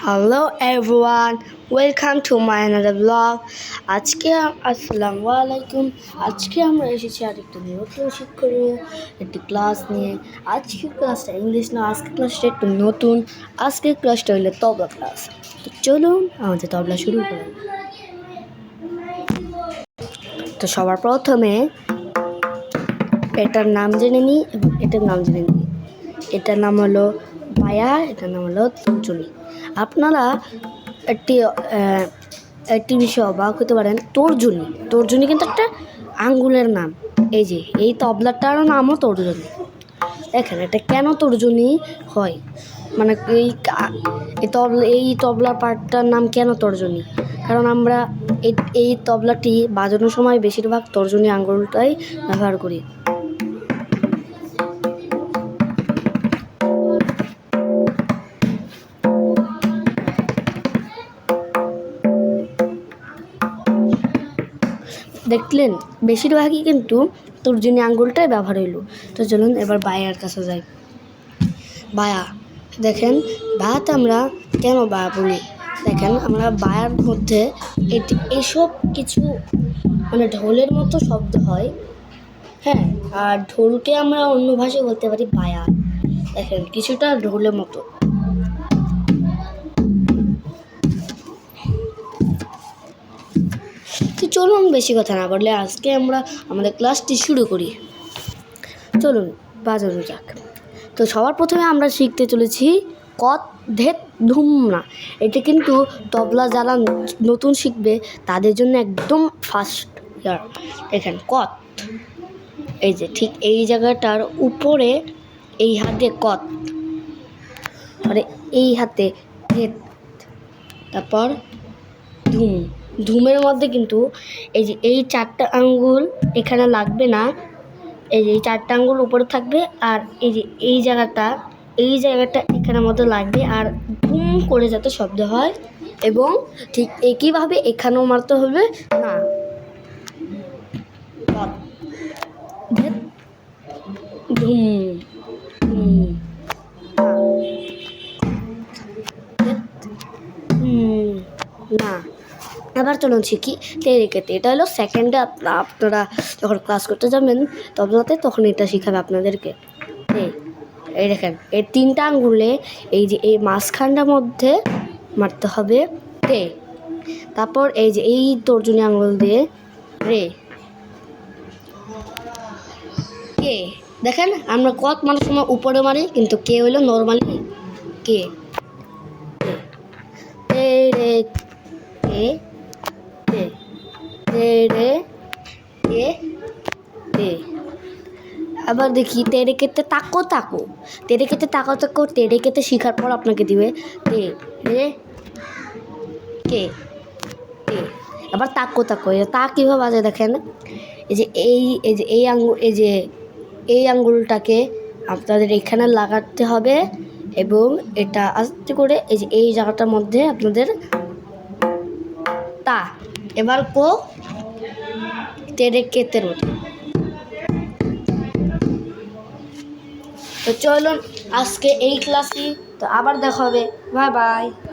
Hello everyone, welcome to my another vlog. আজকে আসসালামু আলাইকুম। আজকে আমরা এসেছি আরেকটা নতুন শিক্ষক নিয়ে একটি ক্লাস নিয়ে। আজকের ক্লাসটা ইংলিশ না, আজকের ক্লাসটা একটু নতুন। আজকের ক্লাসটা হলো তবলা ক্লাস। তো চলুন আমাদের তবলা শুরু করি। তো সবার প্রথমে এটার নাম জেনে নিই এবং এটার নাম জেনে নিই। এটার নাম হলো পায়া, এটার নাম হলো তর্জনী। আপনারা একটি বিষয় অবাক হতে পারেন, তর্জনী কিন্তু একটা আঙ্গুলের নাম। এই তবলাটার নামও তর্জনী। দেখেন এটা কেন তর্জনী হয়, মানে এই তবলার পার্টটার নাম কেন তর্জনী, কারণ আমরা এই তবলাটি বাজানোর সময় বেশিরভাগ তর্জনী আঙ্গুলটাই ব্যবহার করি। দেখলেন বেশিরভাগই কিন্তু তর্জনী আঙ্গুলটাই ব্যবহার হইল। তো চলুন এবার বায়ার কাছে যাই। বায়া, দেখেন বায়াতে আমরা কেন বায়া বলি, দেখেন আমরা বায়ার মধ্যে এসব কিছু মানে ঢোলের মতো শব্দ হয়, হ্যাঁ, আর ঢোলকে আমরা অন্য ভাষায় বলতে পারি বায়া। দেখেন কিছুটা ঢোলের মতো। তো চলুন বেশি কথা না বললে আজকে আমরা আমাদের ক্লাসটি শুরু করি। চলুন বাজানো যাক। তো সবার প্রথমে আমরা শিখতে চলেছি কত ধেত ধুম না। এটা কিন্তু তবলা যারা নতুন শিখবে তাদের জন্য একদম ফার্স্ট ইয়ার। দেখেন কত, এই যে ঠিক এই জায়গাটার উপরে এই হাতে কত, মানে এই হাতে ধেত, তারপর ধুম। ধুমের মধ্যে কিন্তু এই চারটা আঙ্গুল এখানে লাগবে না, এই চারটা আঙ্গুল উপরে থাকবে, আর এই জায়গাটা এখানের মধ্যে লাগবে, আর ধুম করে যাতে শব্দ হয়। এবং ঠিক একইভাবে এখানেও মারতে হবে না, ধুম ধুম না। এবার চলুন শিখি তেরেকেতে। এটা হলো সেকেন্ডে, আপনারা যখন ক্লাস করতে যাবেন তবলাতে তখন এটা শিখাবে আপনাদেরকে। এই দেখেন এই তিনটা আঙ্গুলে এই মাঝখানটার মধ্যে মারতে হবে তে, তারপর এই তর্জনী আঙ্গুল দিয়ে রে কে। দেখেন আমরা কত মারার সময় উপরে মারি, কিন্তু কে হলো নর্মালি কে। রে কে রে রে। আবার দেখি তেরেকেতে তাকো তেরেকেতে শেখার পর আপনাকে দিবে তে রে কে তে। আবার তাকো তা কীভাবে বাজে দেখেন, এই আঙ্গুলটাকে আপনাদের এখানে লাগাতে হবে, এবং এটা আস্তে করে এই জায়গাটার মধ্যে আপনাদের তা। এবার কো তেরেকেতের মতো। তো চলুন আজকে এই ক্লাসই, তো আবার দেখা হবে, বাই বাই।